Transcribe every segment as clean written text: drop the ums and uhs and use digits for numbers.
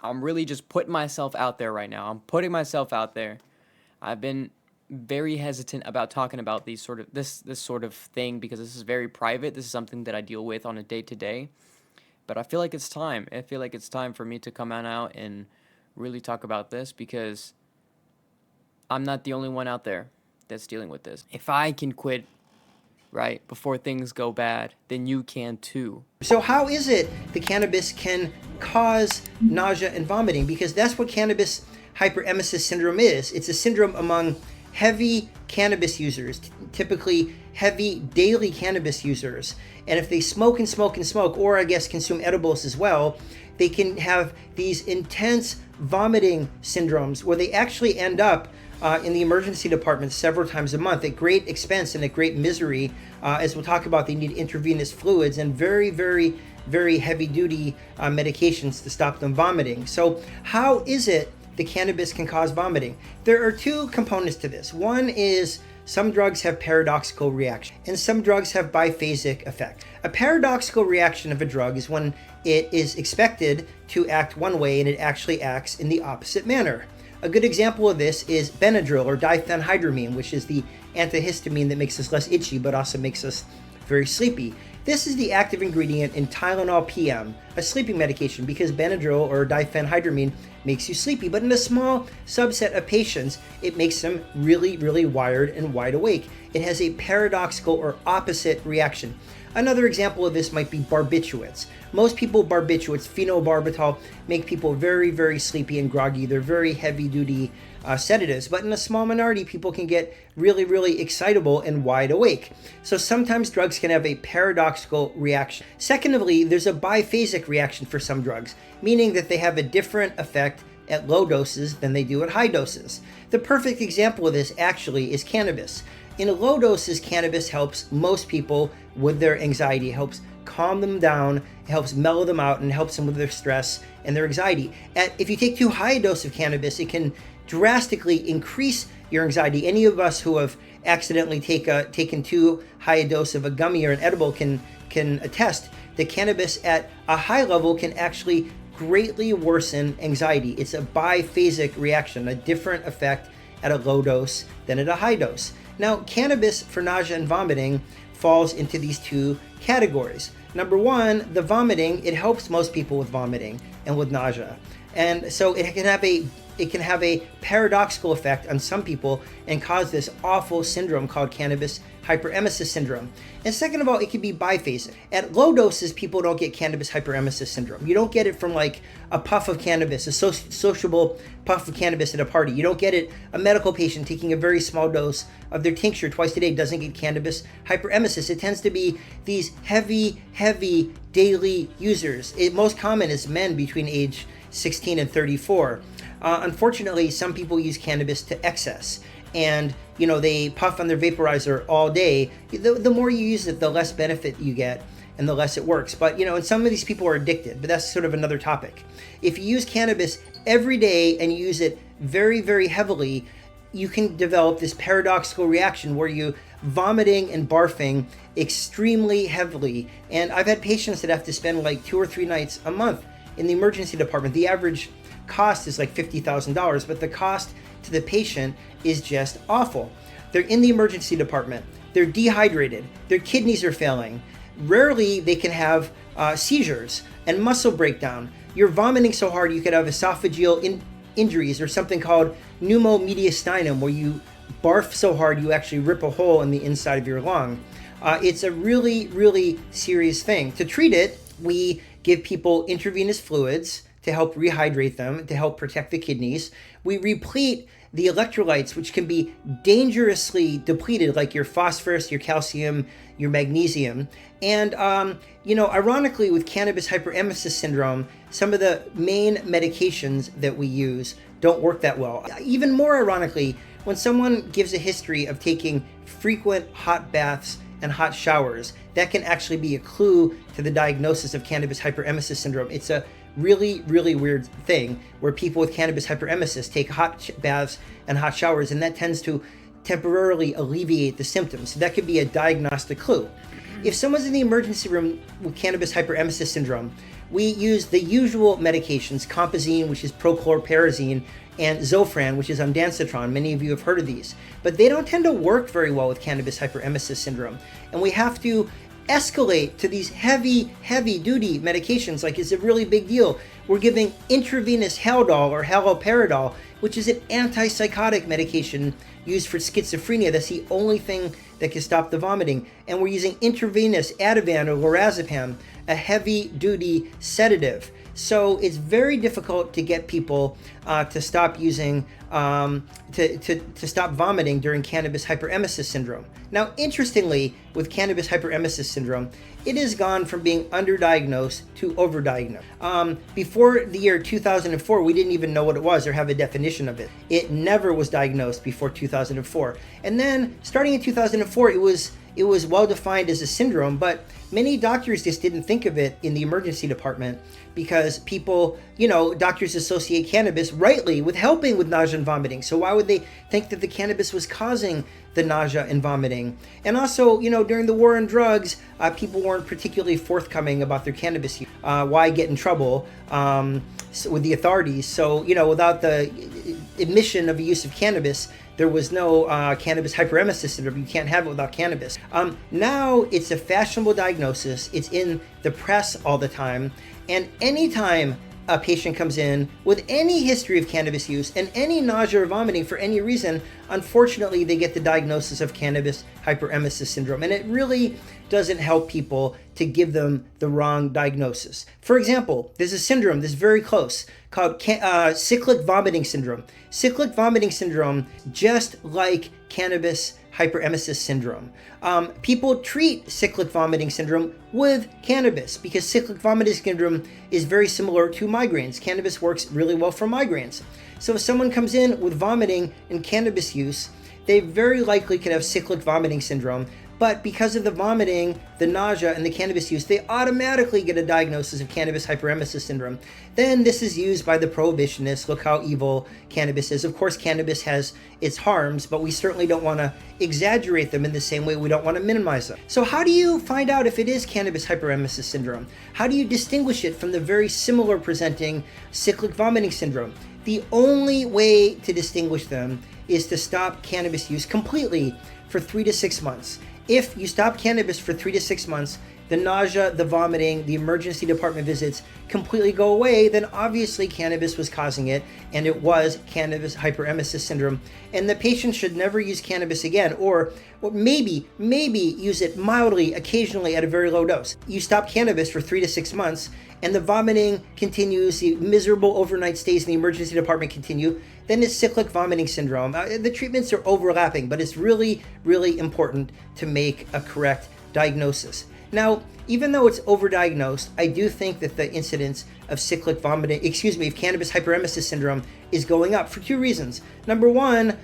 I'm really just putting myself out there right now. I'm putting myself out there. I've been very hesitant about talking about these sort of this sort of thing because this is very private. This is something that I deal with on a day to day. But I feel like it's time. I feel like it's time for me to come on out and really talk about this because I'm not the only one out there that's dealing with this. If I can quit right before things go bad, then you can too. So how is it the cannabis can cause nausea and vomiting? Because that's what cannabis hyperemesis syndrome is. It's a syndrome among heavy cannabis users, typically heavy daily cannabis users. And if they smoke and smoke and smoke, or I guess consume edibles as well, they can have these intense vomiting syndromes where they actually end up in the emergency department several times a month at great expense and at great misery. As we'll talk about, they need intravenous fluids and very, very, very heavy duty medications to stop them vomiting. So how is it the cannabis can cause vomiting? There are two components to this. One is some drugs have paradoxical reaction and some drugs have biphasic effect. A paradoxical reaction of a drug is when it is expected to act one way and it actually acts in the opposite manner. A good example of this is Benadryl or diphenhydramine, which is the antihistamine that makes us less itchy but also makes us very sleepy. This is the active ingredient in Tylenol PM, a sleeping medication, because Benadryl or diphenhydramine makes you sleepy. But in a small subset of patients, it makes them really, really wired and wide awake. It has a paradoxical or opposite reaction. Another example of this might be barbiturates. Most people, barbiturates, phenobarbital, make people very, very sleepy and groggy. They're very heavy-duty sedatives, but in a small minority, people can get really, really excitable and wide awake. So sometimes drugs can have a paradoxical reaction. Secondly, there's a biphasic reaction for some drugs, meaning that they have a different effect at low doses than they do at high doses. The perfect example of this actually is cannabis. In low doses, cannabis helps most people with their anxiety, helps calm them down, it helps mellow them out, and helps them with their stress and their anxiety. If you take too high a dose of cannabis, it can drastically increase your anxiety. Any of us who have accidentally taken too high a dose of a gummy or an edible can attest that cannabis at a high level can actually greatly worsen anxiety. It's a biphasic reaction, a different effect at a low dose than at a high dose. Now, cannabis for nausea and vomiting falls into these two categories. Number one, the vomiting, it helps most people with vomiting and with nausea. And so it can have a paradoxical effect on some people and cause this awful syndrome called cannabis hyperemesis syndrome. And second of all, it can be biphasic. At low doses, people don't get cannabis hyperemesis syndrome. You don't get it from like a puff of cannabis, a sociable puff of cannabis at a party. You don't get it, a medical patient taking a very small dose of their tincture twice a day doesn't get cannabis hyperemesis. It tends to be these heavy, heavy daily users. Most common is men between age 16 and 34. Unfortunately, some people use cannabis to excess, and they puff on their vaporizer all day. The more you use it, the less benefit you get and the less it works. But and some of these people are addicted, but that's sort of another topic. If you use cannabis every day and you use it very, very heavily, you can develop this paradoxical reaction where you vomiting and barfing extremely heavily. And I've had patients that have to spend like 2 or 3 nights a month in the emergency department. The average cost is like $50,000, but the cost to the patient is just awful. They're in the emergency department. They're dehydrated. Their kidneys are failing. Rarely they can have seizures and muscle breakdown. You're vomiting so hard you could have esophageal injuries or something called pneumomediastinum, where you barf so hard you actually rip a hole in the inside of your lung. It's a really, really serious thing. To treat it, we give people intravenous fluids to help rehydrate them, to help protect the kidneys. We replete the electrolytes, which can be dangerously depleted, like your phosphorus, your calcium, your magnesium. And, ironically, with cannabis hyperemesis syndrome, some of the main medications that we use don't work that well. Even more ironically, when someone gives a history of taking frequent hot baths and hot showers, that can actually be a clue to the diagnosis of cannabis hyperemesis syndrome. It's a really, really weird thing where people with cannabis hyperemesis take hot baths and hot showers, and that tends to temporarily alleviate the symptoms. So that could be a diagnostic clue. If someone's in the emergency room with cannabis hyperemesis syndrome, we use the usual medications, compazine, which is prochlorperazine, and Zofran, which is ondansetron. Many of you have heard of these, but they don't tend to work very well with cannabis hyperemesis syndrome. And we have to escalate to these heavy duty medications. Like, it's a really big deal. We're giving intravenous Haldol or haloperidol, which is an antipsychotic medication used for schizophrenia. That's the only thing that can stop the vomiting. And we're using intravenous Ativan or lorazepam, a heavy duty sedative. So it's very difficult to get people to stop using, to stop vomiting during cannabis hyperemesis syndrome. Now, interestingly, with cannabis hyperemesis syndrome, it has gone from being underdiagnosed to overdiagnosed. Before the year 2004, we didn't even know what it was or have a definition of it. It never was diagnosed before 2004. And then starting in 2004, it was well defined as a syndrome, but many doctors just didn't think of it in the emergency department because people, doctors associate cannabis rightly with helping with nausea and vomiting. So why would they think that the cannabis was causing the nausea and vomiting? And also, during the war on drugs, people weren't particularly forthcoming about their cannabis use. Why get in trouble with the authorities? So, without the admission of the use of cannabis, there was no cannabis hyperemesis syndrome. You can't have it without cannabis. Now it's a fashionable diagnosis. It's in the press all the time. And anytime a patient comes in with any history of cannabis use and any nausea or vomiting for any reason, unfortunately, they get the diagnosis of cannabis hyperemesis syndrome. And it really doesn't help people to give them the wrong diagnosis. For example, there's a syndrome that's very close called cyclic vomiting syndrome. Cyclic vomiting syndrome, just like cannabis hyperemesis syndrome. People treat cyclic vomiting syndrome with cannabis because cyclic vomiting syndrome is very similar to migraines. Cannabis works really well for migraines. So if someone comes in with vomiting and cannabis use, they very likely could have cyclic vomiting syndrome. But because of the vomiting, the nausea, and the cannabis use, they automatically get a diagnosis of cannabis hyperemesis syndrome. Then this is used by the prohibitionists. Look how evil cannabis is. Of course, cannabis has its harms, but we certainly don't want to exaggerate them in the same way we don't want to minimize them. So how do you find out if it is cannabis hyperemesis syndrome? How do you distinguish it from the very similar presenting cyclic vomiting syndrome? The only way to distinguish them is to stop cannabis use completely for 3 to 6 months. If you stop cannabis for 3 to 6 months, the nausea, the vomiting, the emergency department visits completely go away, then obviously cannabis was causing it, and it was cannabis hyperemesis syndrome. And the patient should never use cannabis again, or maybe use it mildly, occasionally at a very low dose. You stop cannabis for 3 to 6 months, and the vomiting continues, the miserable overnight stays in the emergency department continue, then it's cyclic vomiting syndrome. The treatments are overlapping, but it's really, really important to make a correct diagnosis. Now, even though it's overdiagnosed, I do think that the incidence of of cannabis hyperemesis syndrome is going up for 2 reasons. Number one,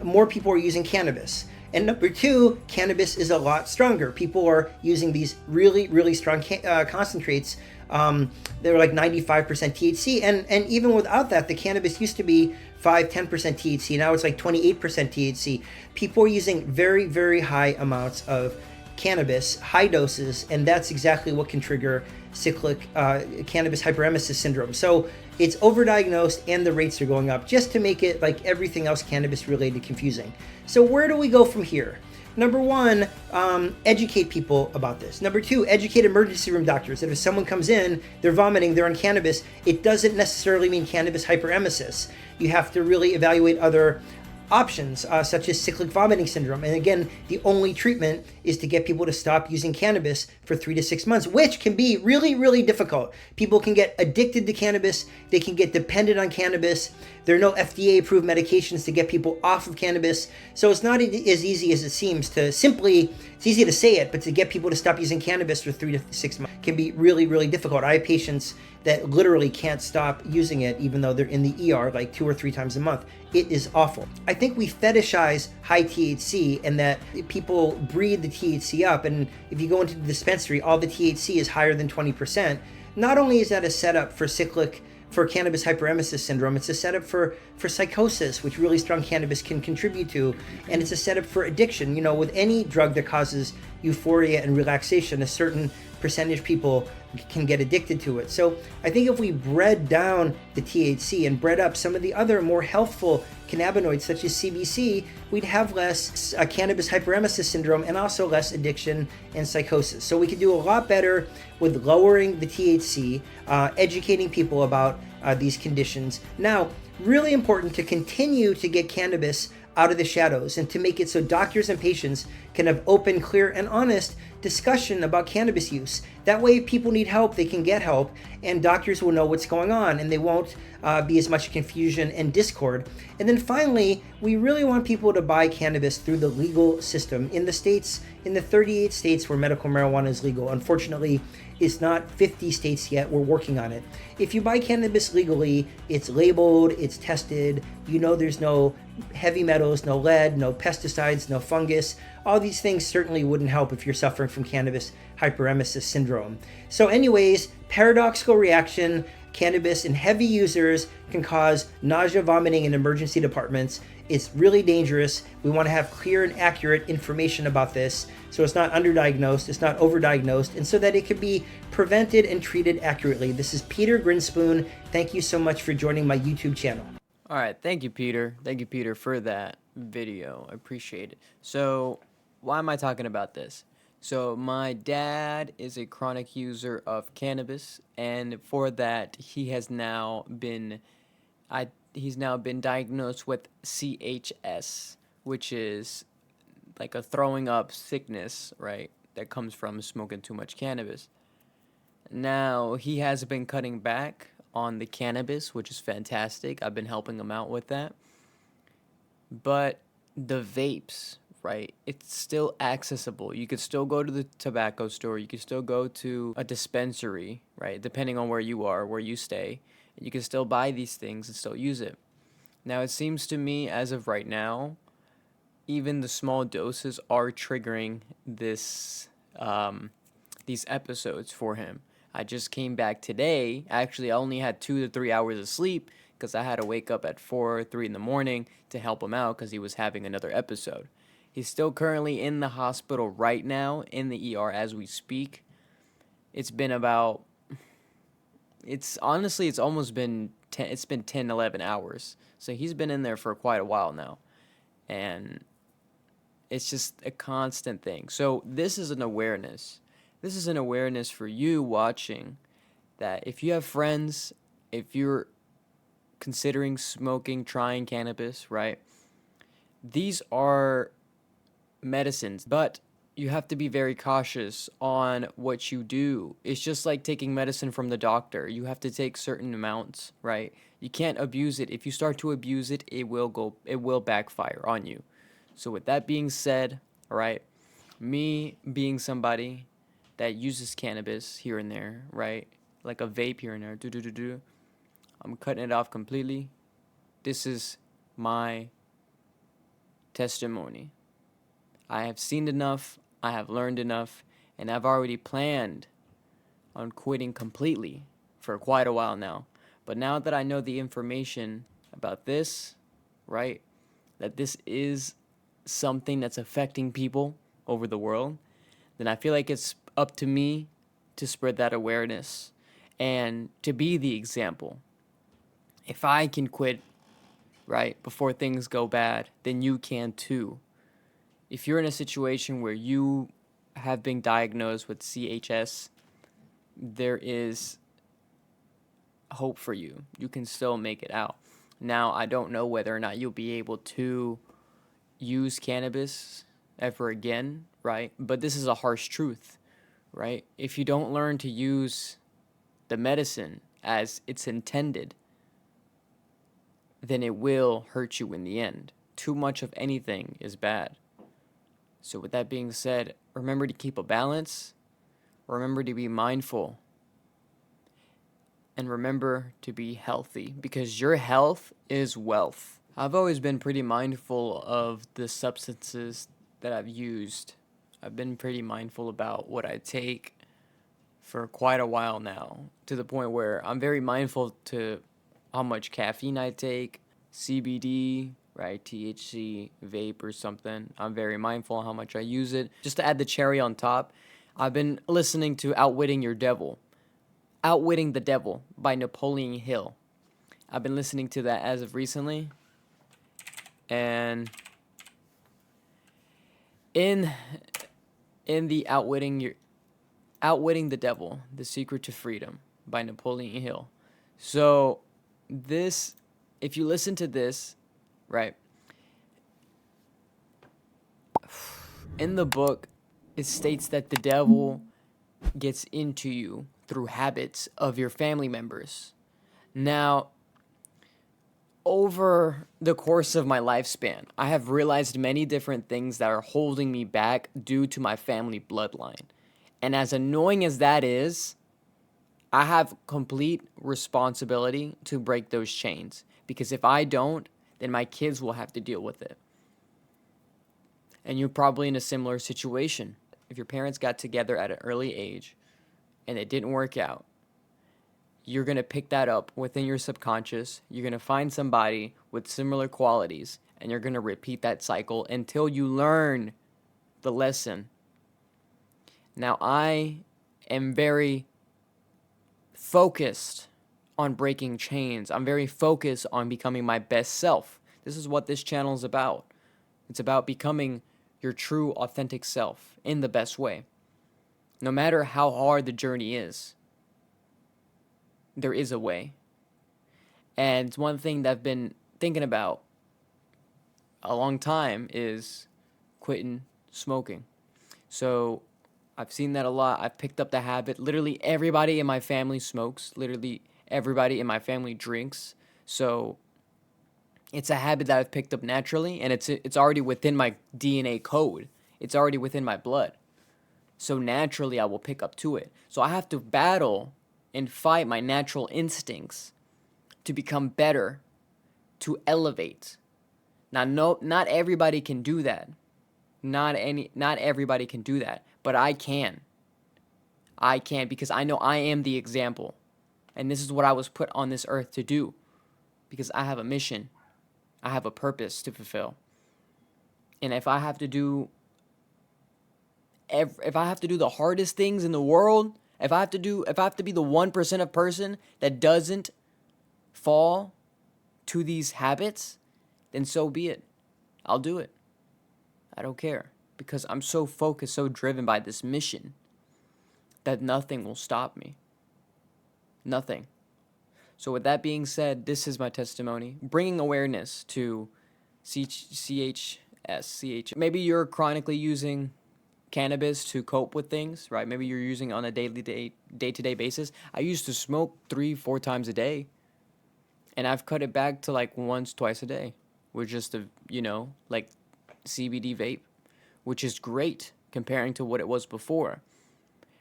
more people are using cannabis. And number 2, cannabis is a lot stronger. People are using these really, really strong concentrates. They're like 95% THC. And even without that, the cannabis used to be 5-10% THC. Now it's like 28% THC. People are using very, very high amounts of cannabis, high doses, and that's exactly what can trigger cyclic cannabis hyperemesis syndrome. So it's overdiagnosed and the rates are going up, just to make it, like everything else cannabis related, confusing. So where do we go from here? Number 1, educate people about this. Number 2, educate emergency room doctors that if someone comes in, they're vomiting, they're on cannabis, it doesn't necessarily mean cannabis hyperemesis. You have to really evaluate other options, such as cyclic vomiting syndrome. And again, the only treatment is to get people to stop using cannabis for 3 to 6 months, which can be really, really difficult. People can get addicted to cannabis. They can get dependent on cannabis. There are no FDA-approved medications to get people off of cannabis. So it's not as easy as it seems to simply, it's easy to say it, but to get people to stop using cannabis for 3 to 6 months can be really, really difficult. I have patients that literally can't stop using it even though they're in the ER like 2 or 3 times a month. It is awful. I think we fetishize high THC and that people breed the THC up. And if you go into the dispensary, all the THC is higher than 20%. Not only is that a setup for cyclic for cannabis hyperemesis syndrome. It's a setup for psychosis, which really strong cannabis can contribute to. And it's a setup for addiction. You know, with any drug that causes euphoria and relaxation, a certain percentage of people can get addicted to it. So I think if we bred down the THC and bred up some of the other more healthful cannabinoids such as CBC, we'd have less cannabis hyperemesis syndrome and also less addiction and psychosis. So we could do a lot better with lowering the THC, educating people about these conditions. Now, really important to continue to get cannabis out of the shadows and to make it so doctors and patients can have open, clear, and honest discussion about cannabis use. That way, if people need help, they can get help, and doctors will know what's going on, and they won't be as much confusion and discord. And then finally, we really want people to buy cannabis through the legal system. In the states, in the 38 states where medical marijuana is legal, unfortunately, it's not 50 states yet. We're working on it. If you buy cannabis legally, it's labeled, it's tested, you know there's no heavy metals, no lead, no pesticides, no fungus. All these things certainly wouldn't help if you're suffering from cannabis hyperemesis syndrome. So anyways, paradoxical reaction, cannabis in heavy users can cause nausea, vomiting in emergency departments. It's really dangerous. We want to have clear and accurate information about this so it's not underdiagnosed, it's not overdiagnosed, and so that it can be prevented and treated accurately. This is Peter Grinspoon. Thank you so much for joining my YouTube channel. All right, thank you, Peter. Thank you, Peter, for that video. I appreciate it. So, why am I talking about this? So, my dad is a chronic user of cannabis, and for that, he's now been diagnosed with CHS, which is like a throwing up sickness, right? That comes from smoking too much cannabis. Now, he has been cutting back on the cannabis, which is fantastic. I've been helping him out with that. But the vapes, right? It's still accessible. You could still go to the tobacco store. You could still go to a dispensary, right? Depending on where you are, where you stay. You can still buy these things and still use it. Now, it seems to me, as of right now, even the small doses are triggering these episodes for him. I just came back today. Actually, I only had 2 to 3 hours of sleep because I had to wake up at 4 or 3 in the morning to help him out because he was having another episode. He's still currently in the hospital right now, in the ER as we speak. It's been about... It's almost been 10, 11 hours. So he's been in there for quite a while now. And it's just a constant thing. So this is an awareness. This is an awareness for you watching that if you have friends, if you're considering smoking, trying cannabis, right? These are medicines, but you have to be very cautious on what you do. It's just like taking medicine from the doctor. You have to take certain amounts, right? You can't abuse it. If you start to abuse it, it will backfire on you. So with that being said, all right, me being somebody that uses cannabis here and there, right? Like a vape here and there, I'm cutting it off completely. This is my testimony. I have seen enough, I have learned enough, and I've already planned on quitting completely for quite a while now. But now that I know the information about this, right, that this is something that's affecting people over the world, then I feel like it's up to me to spread that awareness and to be the example. If I can quit, right, before things go bad, then you can too. If you're in a situation where you have been diagnosed with CHS, there is hope for you. You can still make it out. Now, I don't know whether or not you'll be able to use cannabis ever again, right? But this is a harsh truth, right? If you don't learn to use the medicine as it's intended, then it will hurt you in the end. Too much of anything is bad. So with that being said, remember to keep a balance, remember to be mindful, and remember to be healthy, because your health is wealth. I've always been pretty mindful of the substances that I've used. I've been pretty mindful about what I take for quite a while now, to the point where I'm very mindful to how much caffeine I take, CBD, right, THC, vape or something. I'm very mindful of how much I use it. Just to add the cherry on top, I've been listening to Outwitting Your Devil. Outwitting the Devil by Napoleon Hill. I've been listening to that as of recently. And in the Outwitting the Devil, The Secret to Freedom by Napoleon Hill. So this, if you listen to this, right, in the book, it states that the devil gets into you through habits of your family members. Now, over the course of my lifespan, I have realized many different things that are holding me back due to my family bloodline. And as annoying as that is, I have complete responsibility to break those chains. Because if I don't, then my kids will have to deal with it. And you're probably in a similar situation. If your parents got together at an early age and it didn't work out, you're going to pick that up within your subconscious. You're going to find somebody with similar qualities, and you're going to repeat that cycle until you learn the lesson. Now, I am very focused on breaking chains. I'm very focused on becoming my best self. This is what this channel is about. It's about becoming your true, authentic self in the best way. No matter how hard the journey is, there is a way. And one thing that I've been thinking about a long time is quitting smoking. So I've seen that a lot. I've picked up the habit. Literally everybody in my family smokes. Literally everybody in my family drinks. So it's a habit that I've picked up naturally, and it's already within my DNA code. It's already within my blood. So naturally I will pick up to it. So I have to battle and fight my natural instincts to become better, to elevate. Now, no, not everybody can do that. Not everybody can do that, but I can. I can, because I know I am the example. And this is what I was put on this earth to do, because I have a mission. I have a purpose to fulfill. And if I have to do the hardest things in the world, if I have to be the 1% of person that doesn't fall to these habits, then so be it. I'll do it. I don't care, because I'm so focused, so driven by this mission that nothing will stop me. Nothing. So with that being said, this is my testimony, bringing awareness to CHS. Maybe you're chronically using cannabis to cope with things, right? Maybe you're using it on a day-to-day basis. I used to smoke 3-4 times a day, and I've cut it back to like once, twice a day with just like CBD vape, which is great comparing to what it was before,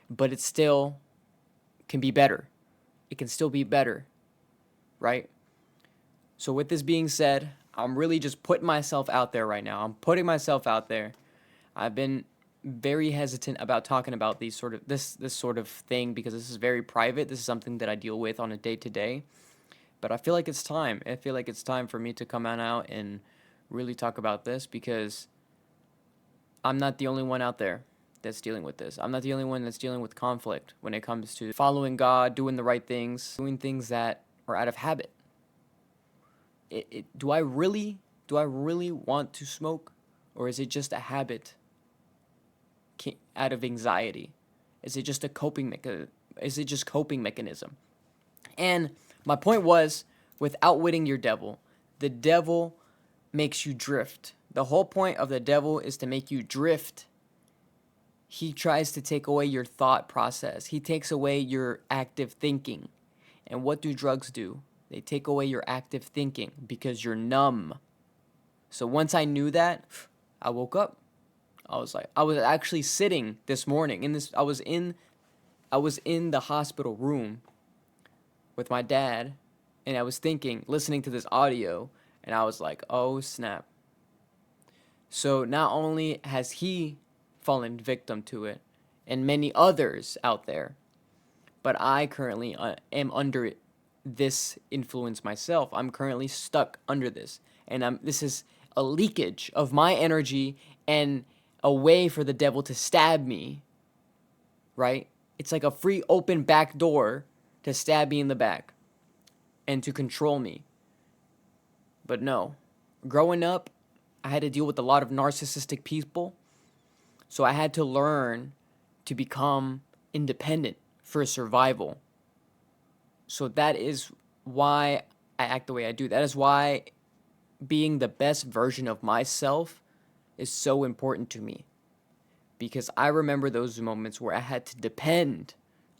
but it still can be better. It can still be better, right? So with this being said, I'm really just putting myself out there right now. I'm putting myself out there. I've been very hesitant about talking about this sort of thing, because this is very private. This is something that I deal with on a day-to-day. But I feel like it's time. I feel like it's time for me to come on out and really talk about this, because I'm not the only one out there that's dealing with this. I'm not the only one that's dealing with conflict when it comes to following God, doing the right things, doing things that are out of habit. Do I really want to smoke, or is it just a habit out of anxiety? Is it just a coping mechanism? And my point was, with outwitting your devil, the devil makes you drift. The whole point of the devil is to make you drift. He tries to take away your thought process. He takes away your active thinking. And what do drugs do? They take away your active thinking because you're numb. So once I knew that, I woke up. I was actually sitting this morning I was in the hospital room with my dad, and I was thinking, listening to this audio, and I was like, oh snap. So not only has he fallen victim to it, and many others out there, But I currently am under this influence myself. I'm currently stuck under this. And this is a leakage of my energy and a way for the devil to stab me, right? It's like a free open back door to stab me in the back and to control me. But no, growing up, I had to deal with a lot of narcissistic people. So I had to learn to become independent for survival. So that is why I act the way I do. That is why being the best version of myself is so important to me. Because I remember those moments where I had to depend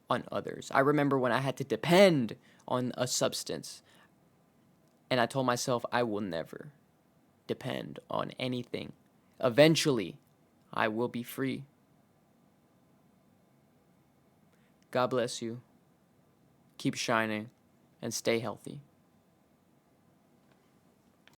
on others. I remember when I had to depend on a substance. And I told myself I will never depend on anything. Eventually, I will be free. God bless you. Keep shining and stay healthy.